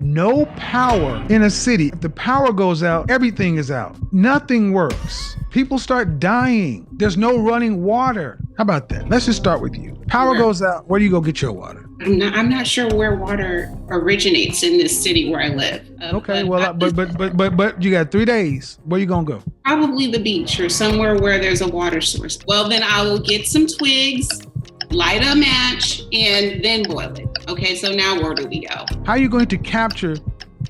no power in a city. If the power goes out, everything is out. Nothing works. People start dying. There's no running water. How about that? Let's just start with you. Power goes out. Where do you go get your water? I'm not sure where water originates in this city where I live. Okay, but you got 3 days. Where you gonna go? Probably the beach or somewhere where there's a water source. Well, then I will get some twigs, light a match, and then boil it. Okay, so now where do we go? How are you going to capture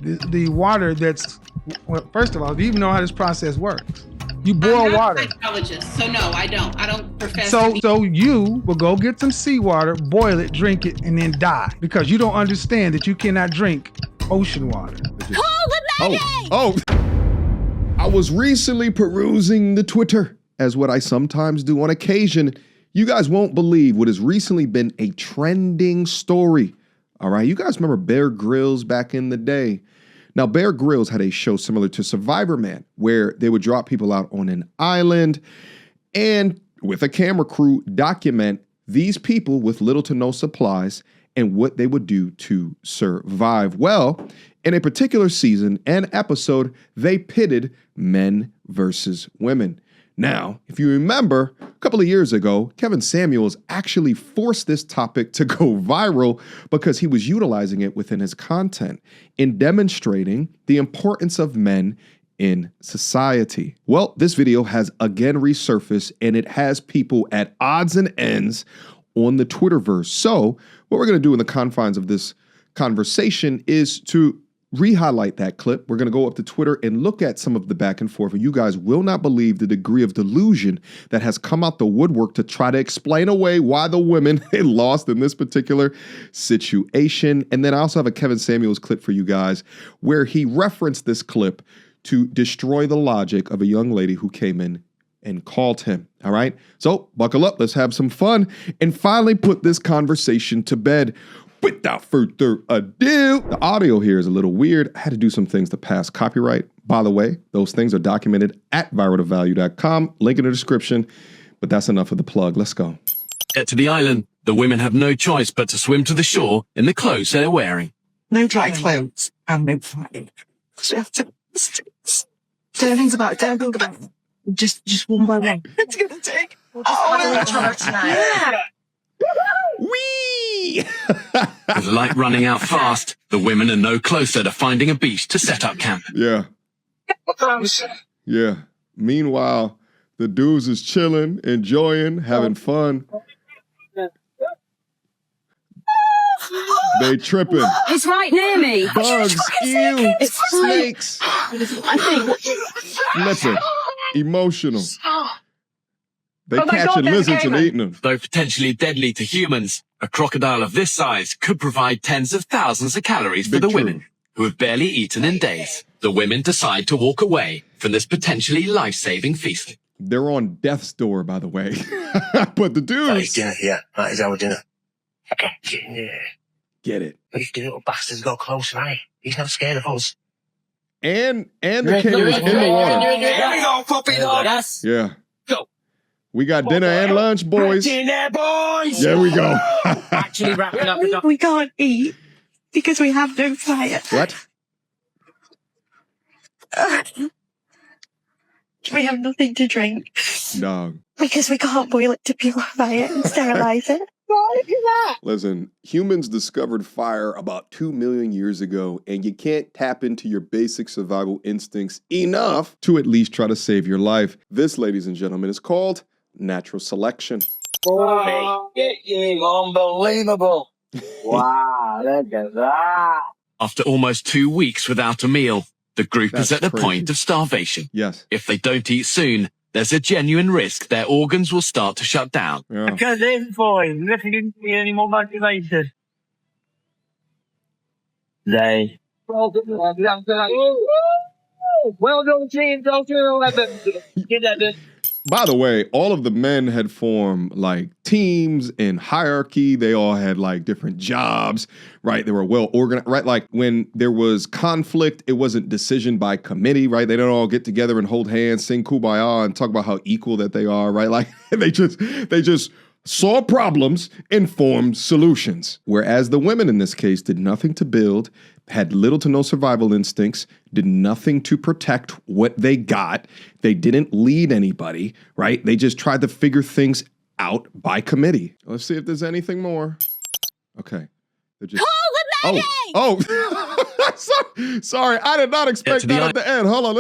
the water that's, well, first of all, do you even know how this process works? You boil I'm not water. a psychologist, so no, I don't. I don't profess. So you will go get some seawater, boil it, drink it, and then die because you don't understand that you cannot drink ocean water. Oh, I was recently perusing the Twitter, as what I sometimes do on occasion. You guys won't believe what has recently been a trending story. All right, you guys remember Bear Grylls back in the day? Now, Bear Grylls had a show similar to Survivor Man, where they would drop people out on an island and with a camera crew document these people with little to no supplies and what they would do to survive. Well, in a particular season and episode, they pitted men versus women. Now, if you remember, a couple of years ago, Kevin Samuels actually forced this topic to go viral because he was utilizing it within his content in demonstrating the importance of men in society. Well, this video has again resurfaced and it has people at odds and ends on the Twitterverse. So what we're going to do in the confines of this conversation is to re-highlight that clip. We're going to go up to Twitter and look at some of the back and forth. And you guys will not believe the degree of delusion that has come out the woodwork to try to explain away why the women lost in this particular situation. And then I also have a Kevin Samuels clip for you guys where he referenced this clip to destroy the logic of a young lady who came in and called him. All right. So buckle up. Let's have some fun and finally put this conversation to bed. Without further ado, the audio here is a little weird. I had to do some things to pass copyright. By the way, those things are documented at viraltovalue.com. Link in the description. But that's enough of the plug. Let's go. Get to the island. The women have no choice but to swim to the shore in the clothes they're wearing. No dry clothes and no flying. So you have to don't think about it. Just one by one. It's gonna take. We'll just have tonight. Whee! With light running out fast, the women are no closer to finding a beach to set up camp. Yeah. Yeah. Meanwhile, the dudes is chilling, enjoying, having fun. They tripping. It's right near me. Bugs, ew, snakes. Flipping. Emotional. They catching lizards and eating them. Though potentially deadly to humans, a crocodile of this size could provide tens of thousands of calories for the women who have barely eaten in days. The women decide to walk away from this potentially life-saving feast. They're on death's door, by the way. But the dudes... That is dinner, yeah. That is our dinner. Okay, yeah. Get it. These little bastards got close, right? He's not scared of us. And the camera's in the water. Here we go, puppy dog. Yeah. Go. We got dinner and lunch, boys. Dinner, boys. There we go. Actually wrapping up the... We can't eat because we have no fire. What? We have nothing to drink. Dog. Because we can't boil it to purify it and sterilize it. Listen, humans discovered fire about 2 million years ago, and you can't tap into your basic survival instincts enough to at least try to save your life. This, ladies and gentlemen, is called natural selection. Unbelievable. Wow, look at that. After almost 2 weeks without a meal, the group is at the point of starvation. Yes. If they don't eat soon, there's a genuine risk their organs will start to shut down. Yeah. Because this boy literally didn't need any more motivation. They. Well done, team. Don't do 11. Get that done. By the way, all of the men had formed like teams in hierarchy. They all had like different jobs, right? They were well organized, right? Like when there was conflict, it wasn't decision by committee, right? They don't all get together and hold hands, sing Kumbaya and talk about how equal that they are, right? Like they just saw problems and formed solutions. Whereas the women in this case did nothing to build, had little to no survival instincts, did nothing to protect what they got. They didn't lead anybody, right? They just tried to figure things out by committee. Let's see if there's anything more. Okay. They're just... Sorry, I did not expect that at the end. Hold on,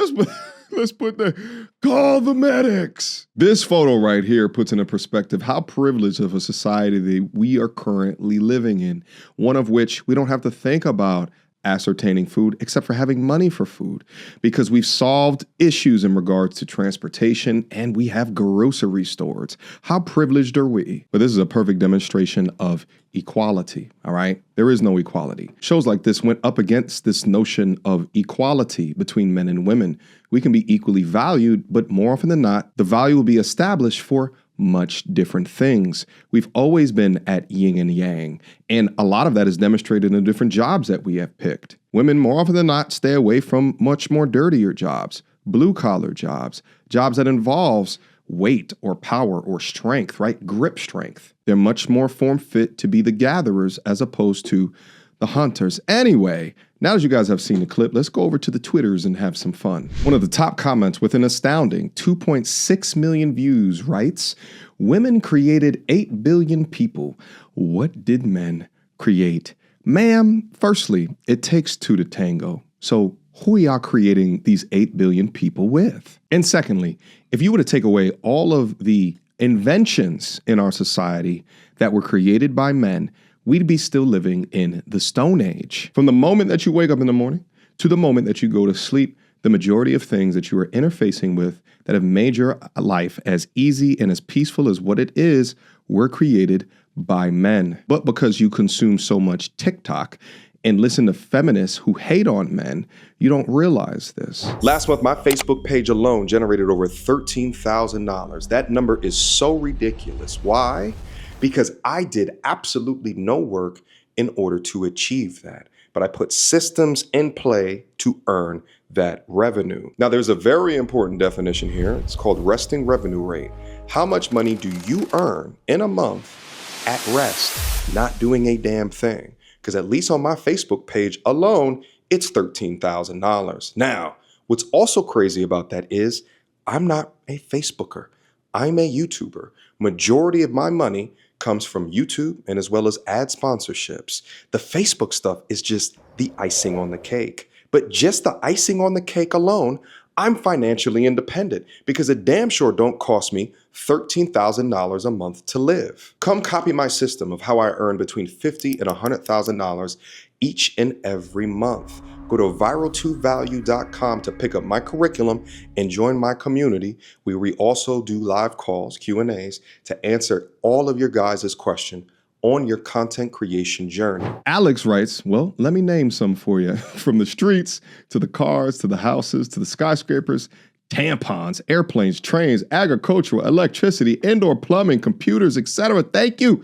let's put the call the medics. This photo right here puts into perspective how privileged of a society that we are currently living in. One of which we don't have to think about ascertaining food except for having money for food, because we've solved issues in regards to transportation and we have grocery stores. How privileged are we? But this is a perfect demonstration of equality, all right? There is no equality. Shows like this went up against this notion of equality between men and women. We can be equally valued, but more often than not, the value will be established for much different things. We've always been at yin and yang, and a lot of that is demonstrated in the different jobs that we have picked. Women, more often than not, stay away from much more dirtier jobs, blue-collar jobs, jobs that involves weight or power or strength, right? Grip strength. They're much more form-fit to be the gatherers as opposed to the hunters. Anyway, now that you guys have seen the clip, let's go over to the Twitters and have some fun. One of the top comments with an astounding 2.6 million views writes, "Women created 8 billion people. What did men create?" Ma'am, firstly, it takes two to tango. So who are y'all creating these 8 billion people with? And secondly, if you were to take away all of the inventions in our society that were created by men, we'd be still living in the Stone Age. From the moment that you wake up in the morning to the moment that you go to sleep, the majority of things that you are interfacing with that have made your life as easy and as peaceful as what it is were created by men. But because you consume so much TikTok and listen to feminists who hate on men, you don't realize this. Last month, my Facebook page alone generated over $13,000. That number is so ridiculous. Why? Because I did absolutely no work in order to achieve that. But I put systems in play to earn that revenue. Now, there's a very important definition here. It's called resting revenue rate. How much money do you earn in a month at rest, not doing a damn thing? Because at least on my Facebook page alone, it's $13,000. Now, what's also crazy about that is I'm not a Facebooker. I'm a YouTuber. Majority of my money comes from YouTube and as well as ad sponsorships. The Facebook stuff is just the icing on the cake. But just the icing on the cake alone, I'm financially independent because it damn sure don't cost me $13,000 a month to live. Come copy my system of how I earn between $50,000 and $100,000 each and every month. Go to viral2value.com to pick up my curriculum and join my community where we also do live calls, Q&As, to answer all of your guys' questions on your content creation journey. Alex writes, well, let me name some for you. From the streets, to the cars, to the houses, to the skyscrapers, tampons, airplanes, trains, agricultural, electricity, indoor plumbing, computers, etc. Thank you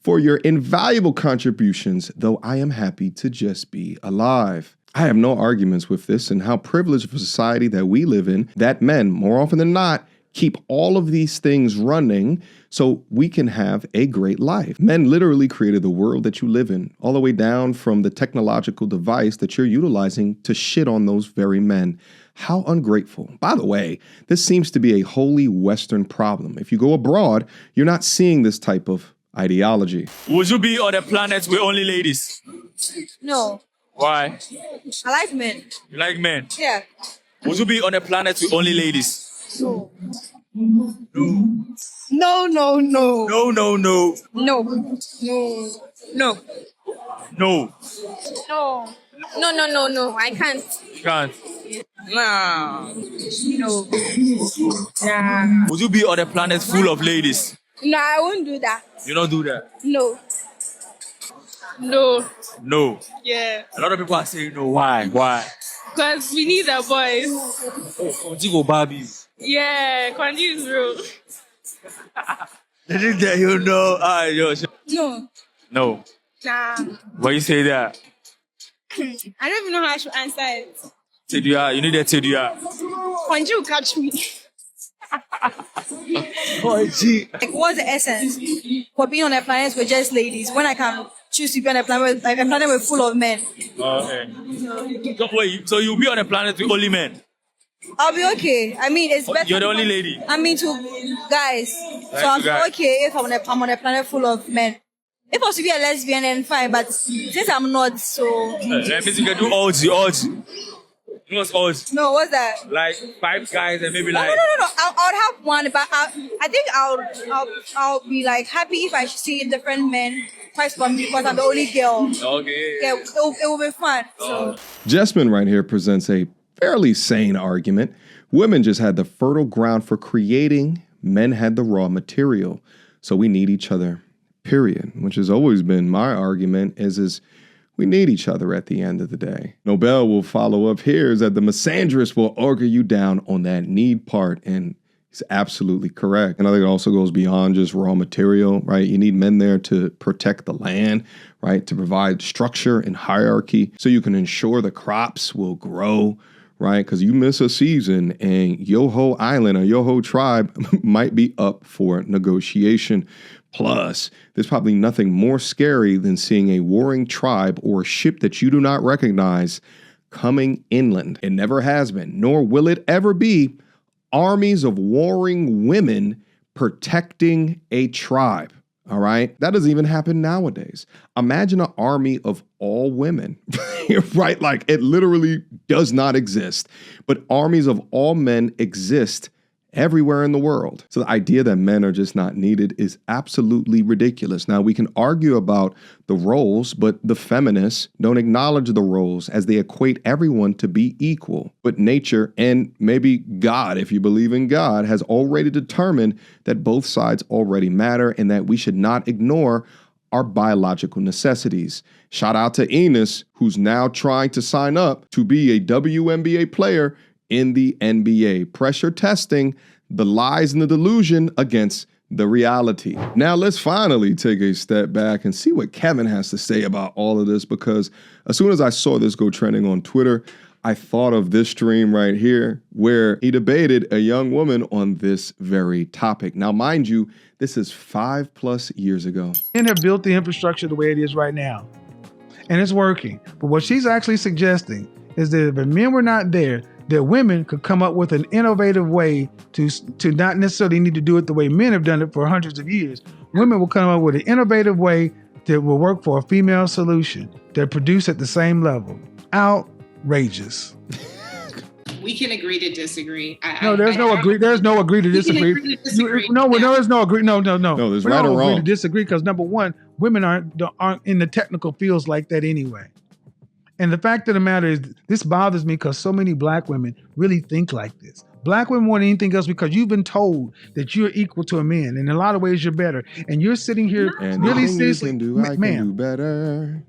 for your invaluable contributions, though I am happy to just be alive. I have no arguments with this and how privileged of a society that we live in, that men, more often than not, keep all of these things running so we can have a great life. Men literally created the world that you live in, all the way down from the technological device that you're utilizing to shit on those very men. How ungrateful. By the way, this seems to be a wholly Western problem. If you go abroad, you're not seeing this type of ideology. Would you be on a planet with only ladies? No. Why? I like men. You like men? Yeah. Would you be on a planet with only ladies? No. No. No, no, no. No, no, no. No. No. No. No. No. No, no, no, no. I can't. You can't. No. No. Nah. Would you be on a planet full of ladies? No, I won't do that. You don't do that? No. No. No. Yeah. A lot of people are saying no. Why? Why? Because we need the boys. Contigo Barbie. Yeah, Kwandi is real. They didn't get you know. No. No. Nah. Why you say that? I don't even know how I should answer it. Teduya, you need a Teduya. Kwandi will catch me. Oh, gee. Like, what's the essence for being on a planet with just ladies when I can choose to be on a planet with full of men? Okay. So, wait, so you'll be on a planet with only men? I'll be okay. I mean, it's better. You're the only lady? I mean, to guys. So I'm guys. okay if I'm on a planet full of men. If I was to be a lesbian, then fine. But since I'm not, so... That means you can do orgy. You know what's orgy? No, what's that? Like 5 guys and maybe No, like... no. I would have one, but I think I'll be like happy if I see different men fight for me because I'm the only girl. Okay. Yeah, it will be fun. So. Jessamine right here presents a fairly sane argument. Women just had the fertile ground for creating, men had the raw material. So we need each other, period. Which has always been my argument is we need each other at the end of the day. Nobel will follow up here is that the misandrist will argue you down on that need part, and he's absolutely correct. And I think it also goes beyond just raw material, right? You need men there to protect the land, right? To provide structure and hierarchy so you can ensure the crops will grow, right? Because you miss a season and your whole island or your whole tribe might be up for negotiation. Plus, there's probably nothing more scary than seeing a warring tribe or a ship that you do not recognize coming inland. It never has been, nor will it ever be, armies of warring women protecting a tribe. All right. That doesn't even happen nowadays. Imagine an army of all women, right? Like it literally does not exist, but armies of all men exist everywhere in the world. So the idea that men are just not needed is absolutely ridiculous. Now, we can argue about the roles, but the feminists don't acknowledge the roles as they equate everyone to be equal. But nature, and maybe God, if you believe in God, has already determined that both sides already matter and that we should not ignore our biological necessities. Shout out to Enos, who's now trying to sign up to be a WNBA player in the NBA, pressure testing the lies and the delusion against the reality. Now let's finally take a step back and see what Kevin has to say about all of this, because as soon as I saw this go trending on Twitter, I thought of this stream right here where he debated a young woman on this very topic. Now, mind you, this is 5+ years ago. Men have built the infrastructure the way it is right now, and it's working. But what she's actually suggesting is that if men were not there, that women could come up with an innovative way to not necessarily need to do it the way men have done it for hundreds of years. Women will come up with an innovative way that will work for a female solution that produce at the same level. Outrageous. We can agree to disagree. There's no agree to disagree. There's no agree. No. No, there's we right don't or agree wrong. to disagree because number one, women aren't in the technical fields like that anyway. And the fact of the matter is, this bothers me because so many black women really think like this. Black women more than anything else because you've been told that you're equal to a man. And in a lot of ways, you're better. And you're sitting here really seriously. I can do better.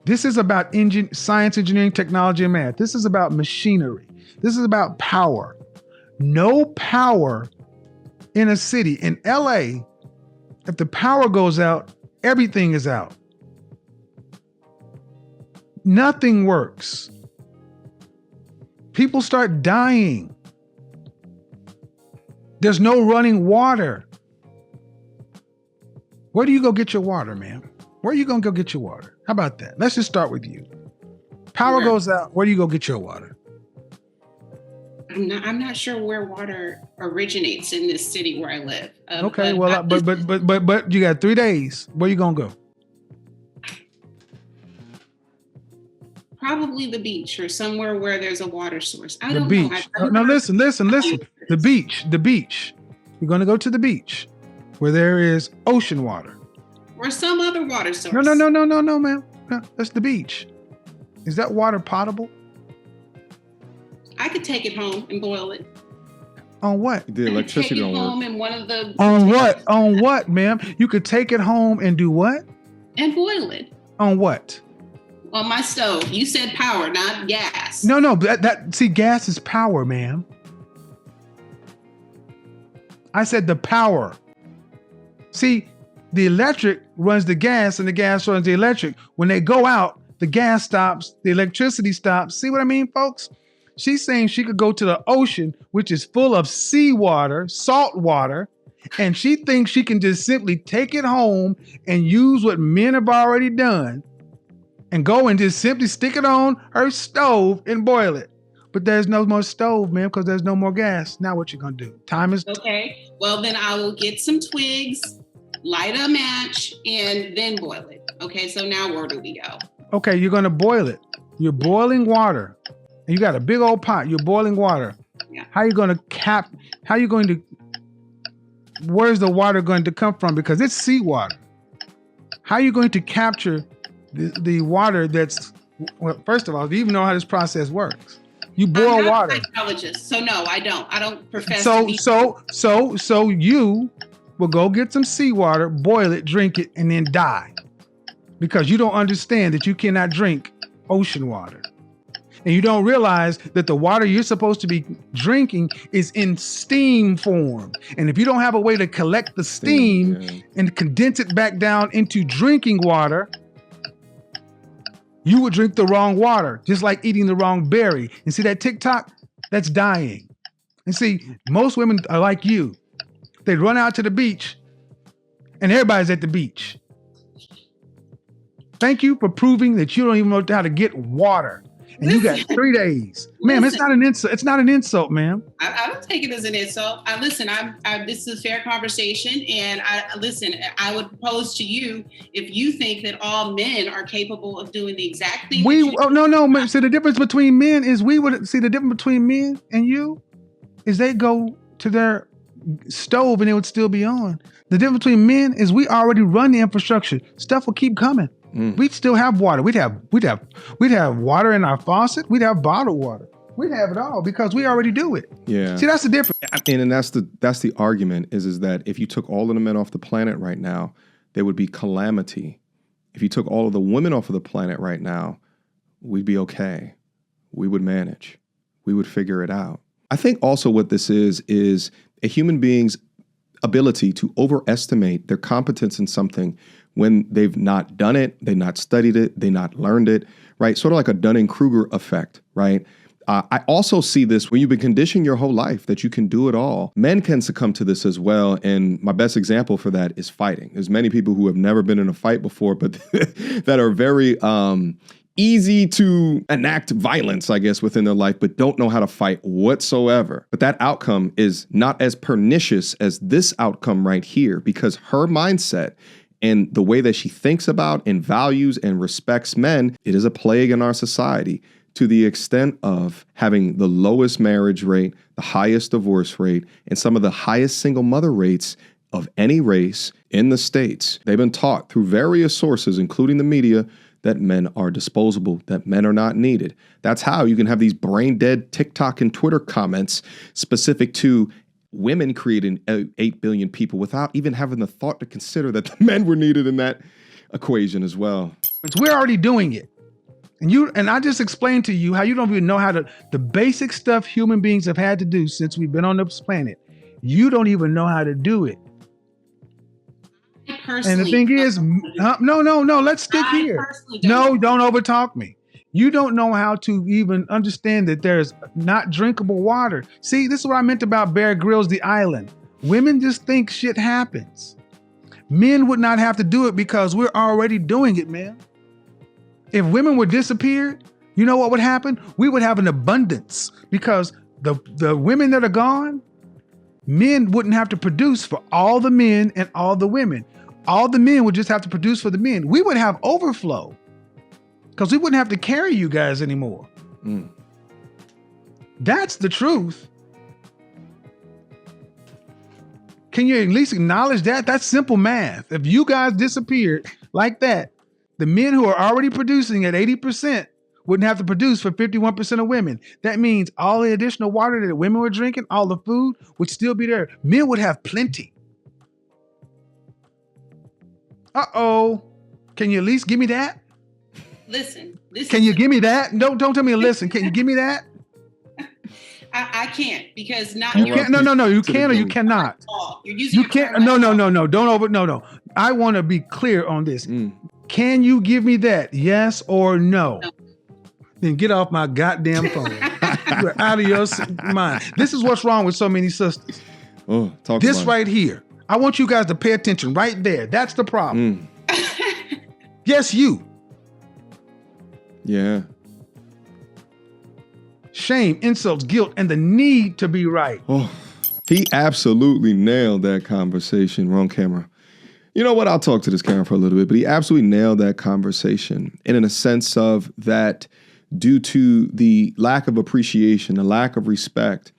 This is about science, engineering, technology, and math. This is about machinery. This is about power. No power in a city. In LA, if the power goes out, everything is out. Nothing works. People start dying. There's no running water. Where do you go get your water, ma'am? Where are you going to go get your water? How about that? Let's just start with you. Power goes out. Where do you go get your water? I'm not sure where water originates in this city where I live. Okay, but you got 3 days. Where you going to go? Probably the beach or somewhere where there's a water source. I don't beach. know. No, listen. The beach. You're going to go to the beach where there is ocean water. Or some other water source. No, ma'am. No, that's the beach. Is that water potable? I could take it home and boil it. On what? The electricity don't don't home work. in one of the. On what? On what, ma'am? You could take it home and do what? And boil it. On what? On my stove. You said power, not gas. No. See, gas is power, ma'am. I said the power. See, the electric runs the gas and the gas runs the electric. When they go out, the gas stops, the electricity stops. See what I mean, folks? She's saying she could go to the ocean, which is full of seawater, salt water, and she thinks she can just simply take it home and use what men have already done and go and just simply stick it on her stove and boil it. But there's no more stove, man, because there's no more gas. Now what you gonna do? Time is... Okay, well then I will get some twigs, light a match, and then boil it. Okay, so now where do we go? Okay, you're gonna boil it. You're boiling water. And you got a big old pot. You're boiling water. Yeah. How you going to where's the water going to come from? Because it's seawater. How are you going to capture the water that's, well, first of all, do you even know how this process works? You boil I'm not water. a psychologist, so no, I don't. I don't profess So to be. so you will go get some seawater, boil it, drink it, and then die. Because you don't understand that you cannot drink ocean water. And you don't realize that the water you're supposed to be drinking is in steam form. And if you don't have a way to collect the steam and condense it back down into drinking water, you would drink the wrong water, just like eating the wrong berry. And see that TikTok? That's dying. And see, most women are like you. They run out to the beach and everybody's at the beach. Thank you for proving that you don't even know how to get water. And you got 3 days. Ma'am, it's not an insult. It's not an insult, ma'am. I don't take it as an insult. This is a fair conversation. And I would propose to you, if you think that all men are capable of doing the exact thing. No. See, the difference between men is the difference between men and you is they go to their stove and it would still be on. The difference between men is we already run the infrastructure. Stuff will keep coming. We'd still have water. We'd have water in our faucet. We'd have bottled water. We'd have it all because we already do it. Yeah. See, that's the difference. And that's the argument is that if you took all of the men off the planet right now, there would be calamity. If you took all of the women off of the planet right now, we'd be okay. We would manage. We would figure it out. I think also what this is a human being's ability to overestimate their competence in something when they've not done it, they've not studied it, they've not learned it, right? Sort of like a Dunning-Kruger effect, right? I also see this when you've been conditioned your whole life that you can do it all. Men can succumb to this as well. And my best example for that is fighting. There's many people who have never been in a fight before, but that are very easy to enact violence, I guess, within their life, but don't know how to fight whatsoever. But that outcome is not as pernicious as this outcome right here, because her mindset and the way that she thinks about and values and respects men, it is a plague in our society to the extent of having the lowest marriage rate, the highest divorce rate, and some of the highest single mother rates of any race in the States. They've been taught through various sources, including the media, that men are disposable, that men are not needed. That's how you can have these brain dead TikTok and Twitter comments specific to women creating 8 billion people without even having the thought to consider that the men were needed in that equation as well. We're already doing it. And I just explained to you how you don't even know how the basic stuff human beings have had to do since we've been on this planet. You don't even know how to do it. And the thing is, no, let's stick here. No, don't overtalk me. You don't know how to even understand that there's not drinkable water. See, this is what I meant about Bear Grylls, The Island. Women just think shit happens. Men would not have to do it because we're already doing it, man. If women were disappeared, you know what would happen? We would have an abundance because the women that are gone, men wouldn't have to produce for all the men and all the women. All the men would just have to produce for the men. We would have overflow because we wouldn't have to carry you guys anymore. That's the truth. Can you at least acknowledge that? That's simple math. If you guys disappeared like that, the men who are already producing at 80% wouldn't have to produce for 51% of women. That means all the additional water that women were drinking, all the food would still be there. Men would have plenty. Uh-oh. Can you at least give me that? Listen. Can you give me that? Don't tell me to listen. Can you give me that? I can't because not. You can't. No. You can or you cannot. You can't. No. No. I want to be clear on this. Can you give me that? Yes or no? Then get off my goddamn phone. You're out of your mind. This is what's wrong with so many sisters. Oh, talk this about right here. I want you guys to pay attention right there. That's the problem. Yes, you. Yeah. Shame, insults, guilt, and the need to be right. Oh, he absolutely nailed that conversation. Wrong camera. You know what? I'll talk to this camera for a little bit, but he absolutely nailed that conversation. And in a sense of that, due to the lack of appreciation, the lack of respect,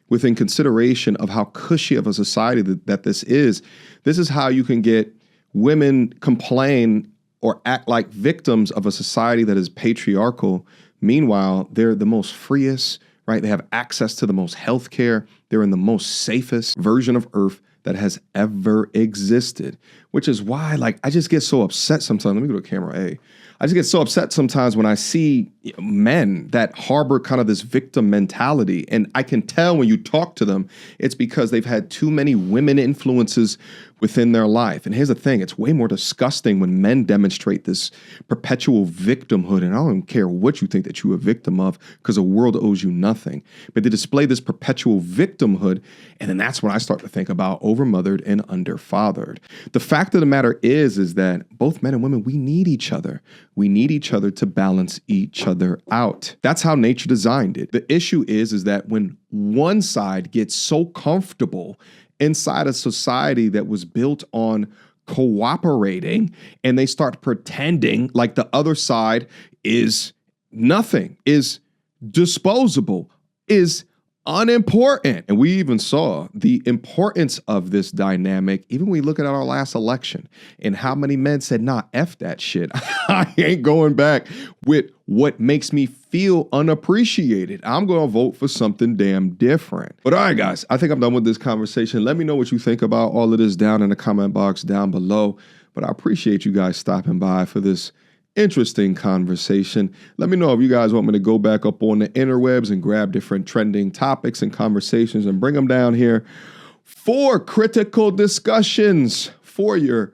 within consideration of how cushy of a society that this is how you can get women complain or act like victims of a society that is patriarchal. Meanwhile, they're the most freest, right? They have access to the most healthcare. They're in the most safest version of Earth that has ever existed, which is why, like, I just get so upset sometimes. Let me go to camera A. I just get so upset sometimes when I see men that harbor kind of this victim mentality. And I can tell when you talk to them, it's because they've had too many women influences within their life. And here's the thing, it's way more disgusting when men demonstrate this perpetual victimhood. And I don't even care what you think that you're a victim of, because the world owes you nothing. But they display this perpetual victimhood. And then that's when I start to think about overmothered and underfathered. The fact of the matter is that both men and women, we need each other. We need each other to balance each other out. That's how nature designed it. The issue is that when one side gets so comfortable inside a society that was built on cooperating, and they start pretending like the other side is nothing, is disposable, is unimportant. And we even saw the importance of this dynamic even when we look at our last election and how many men said, nah, F that shit. I ain't going back with what makes me feel unappreciated. I'm going to vote for something damn different. But all right, guys, I think I'm done with this conversation. Let me know what you think about all of this down in the comment box down below. But I appreciate you guys stopping by for this interesting conversation. Let me know if you guys want me to go back up on the interwebs and grab different trending topics and conversations and bring them down here for critical discussions for your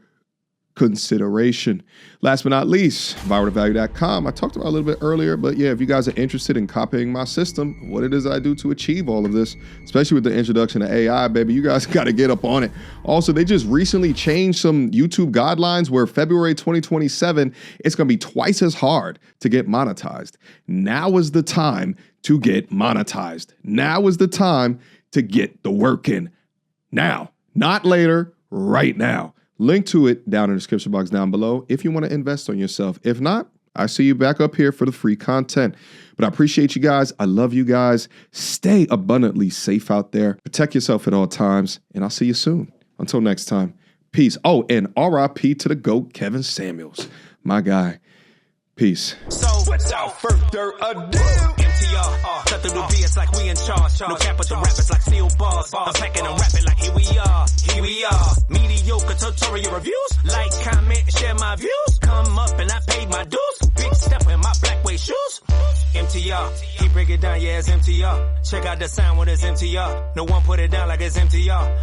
consideration. Last but not least, viraltovalue.com. I talked about it a little bit earlier, but yeah, if you guys are interested in copying my system, what it is I do to achieve all of this, especially with the introduction of AI, baby, you guys got to get up on it. Also, they just recently changed some YouTube guidelines where February 2027, it's going to be twice as hard to get monetized. Now is the time to get monetized. Now is the time to get the work in. Now, not later, right now. Link to it down in the description box down below if you want to invest on yourself. If not, I see you back up here for the free content. But I appreciate you guys. I love you guys. Stay abundantly safe out there. Protect yourself at all times. And I'll see you soon. Until next time, peace. Oh, and RIP to the GOAT, Kevin Samuels. My guy. Peace. So without further ado, MTR, cut through the BS like we in charge. No cap with the rappers like steel bars. I'm packing and rapping like here we are. Here we are. Mediocre tutorial reviews. Like, comment, share my views. Come up and I paid my dues. Big step in my black way shoes. MTR, he break it down, yeah, it's MTR. Check out the sound with his MTR. No one put it down like it's MTR.